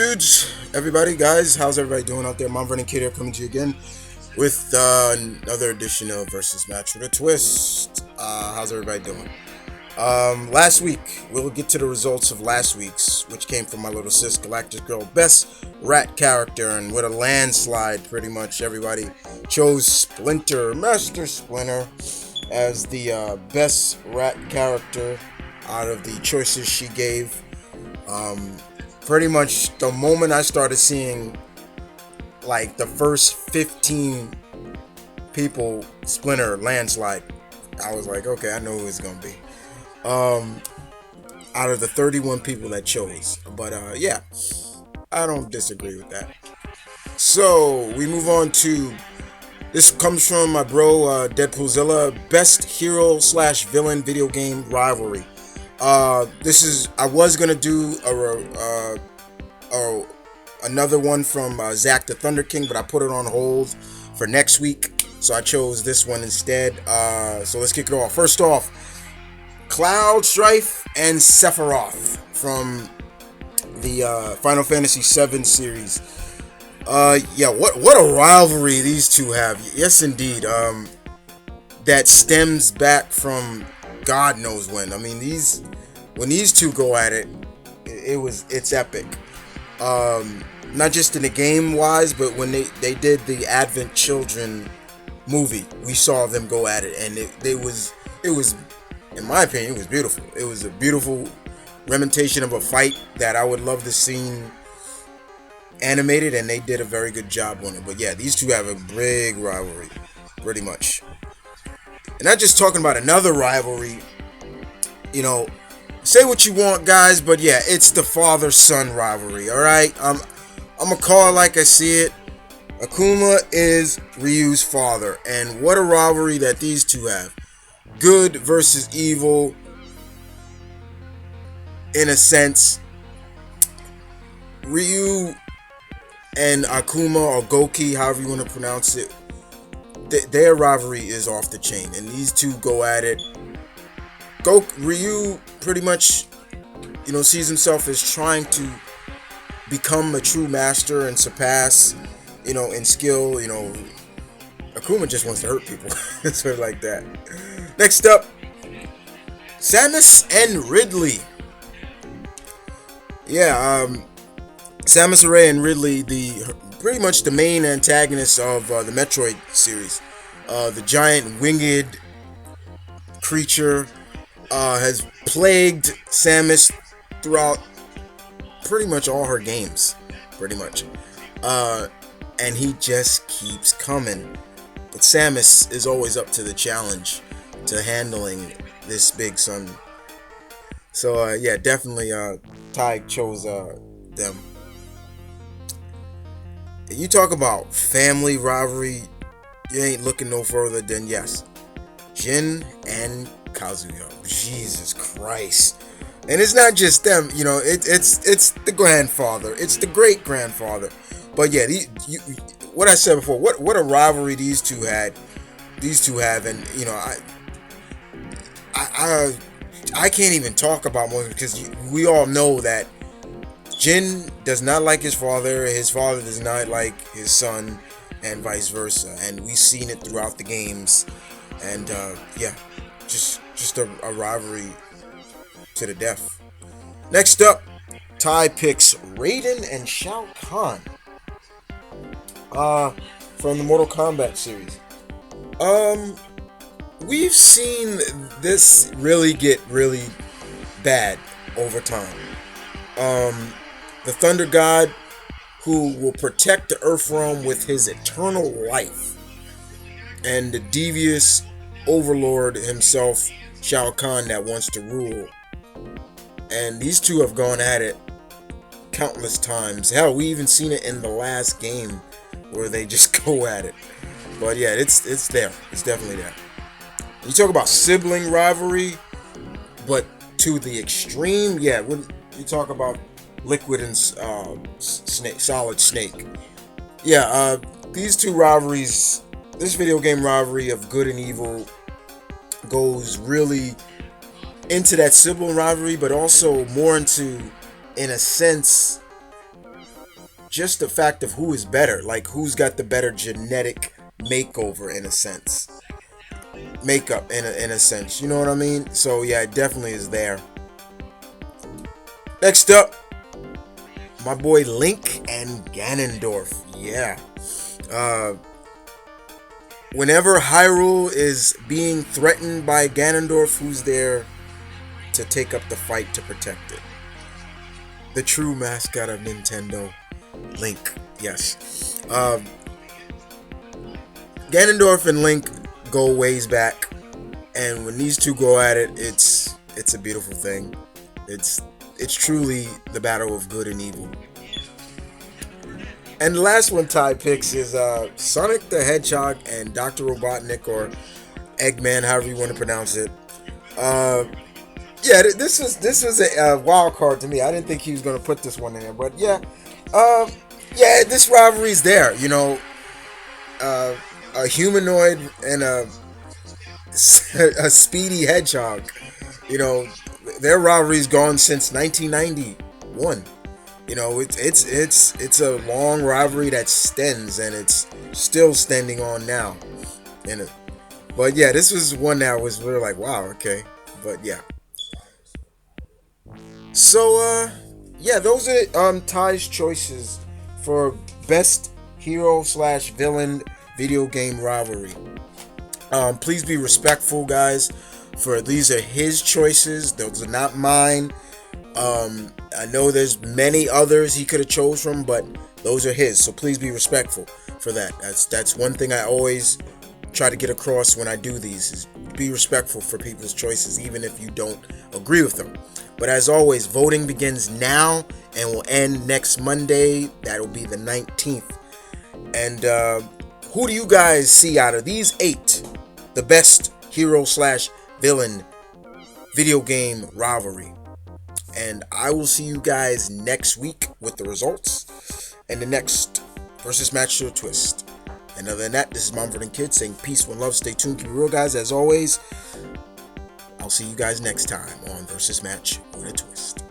dudes, everybody, guys, how's everybody doing out there? Mom Running Kid here, coming to you again with another edition of Versus Match with a Twist. How's everybody doing? Last week, we'll get to the results of last week's, which came from my little sis, Galactic Girl, best rat character, and with a landslide, pretty much everybody chose Splinter, Master Splinter, as the best rat character out of the choices she gave. Pretty much the moment I started seeing like the first 15 people Splinter landslide, I was like, okay, I know who it's gonna be. Out of the 31 people that chose, but yeah, I don't disagree with that. So we move on to this. Comes from my bro Deadpoolzilla, best hero / villain video game rivalry. This is, I was gonna do another one from Zach the Thunder King, but I put it on hold for next week, so I chose this one instead. So let's kick it off. First off, Cloud Strife and Sephiroth from the Final Fantasy VII series. Yeah, what a rivalry these two have. Yes, indeed. That stems back from God knows when. I mean, when these two go at it, it's epic. Not just in the game wise, but when they did the Advent Children movie, we saw them go at it, and it was, in my opinion, it was beautiful. It was a beautiful reminiscence of a fight that I would love to see animated, and they did a very good job on it. But yeah, these two have a big rivalry, pretty much. And not just talking about another rivalry, you know, say what you want, guys, but yeah, it's the father-son rivalry, alright? I'm gonna call it like I see it. Akuma is Ryu's father, and what a rivalry that these two have. Good versus evil, in a sense. Ryu and Akuma, or Goki, however you want to pronounce it, their rivalry is off the chain, and these two go at it. Ryu pretty much, sees himself as trying to become a true master and surpass, in skill. Akuma just wants to hurt people, sort of like that. Next up, Samus and Ridley. Yeah, Samus Aran and Ridley, pretty much the main antagonists of the Metroid series. The giant winged creature has plagued Samus throughout pretty much all her games, pretty much. And he just keeps coming. But Samus is always up to the challenge to handling this big son. So yeah, definitely Ty chose them. You talk about family rivalry, you ain't looking no further than, yes, Jin and Kazuya. Jesus Christ. And it's not just them, it's the grandfather, it's the great grandfather. But yeah, what I said before, what a rivalry these two have, and I can't even talk about more, because we all know that Jin does not like his father does not like his son, and vice versa, and we've seen it throughout the games. And yeah, just a rivalry to the death. Next up, Ty picks Raiden and Shao Kahn from the Mortal Kombat series. We've seen this really get really bad over time. The Thunder God, who will protect the Earth realm with his eternal life, and the devious overlord himself, Shao Kahn, that wants to rule. And these two have gone at it countless times. Hell, we even seen it in the last game where they just go at it. But yeah, it's there. It's definitely there. You talk about sibling rivalry, but to the extreme, yeah. When you talk about Liquid and Solid Snake, yeah. These two rivalries, this video game rivalry of good and evil, goes really into that sibling rivalry, but also more into, in a sense, just the fact of who is better, like who's got the better genetic makeover in a sense, makeup in a sense. You know what I mean? So yeah, it definitely is there. Next up, my boy Link and Ganondorf. Yeah. Whenever Hyrule is being threatened by Ganondorf, who's there to take up the fight to protect it? The true mascot of Nintendo, Link. Yes. Ganondorf and Link go ways back, and when these two go at it, it's a beautiful thing. It's truly the battle of good and evil. And the last one Ty picks is Sonic the Hedgehog and Dr. Robotnik, or Eggman, however you want to pronounce it. Yeah, this was a wild card to me. I didn't think he was going to put this one in there, but yeah, this rivalry's there. You know, a humanoid and a speedy hedgehog. You know, their rivalry's gone since 1991. You know, it's a long rivalry that stands, and it's still standing on now. But yeah, this was one that was really like, wow, okay. But yeah. So yeah, those are Ty's choices for best hero / villain video game rivalry. Please be respectful, guys. For these are his choices; those are not mine. I know there's many others he could have chose from, but those are his. So please be respectful for that. That's one thing I always try to get across when I do these, is be respectful for people's choices, even if you don't agree with them. But as always, voting begins now and will end next Monday. That'll be the 19th. And who do you guys see out of these 8 the best hero / villain video game rivalry? And I will see you guys next week with the results and the next versus match to a twist. And other than that, this is Mumford and Kid saying peace, one love, stay tuned, keep it real, guys. As always, I'll see you guys next time on Versus Match with a Twist.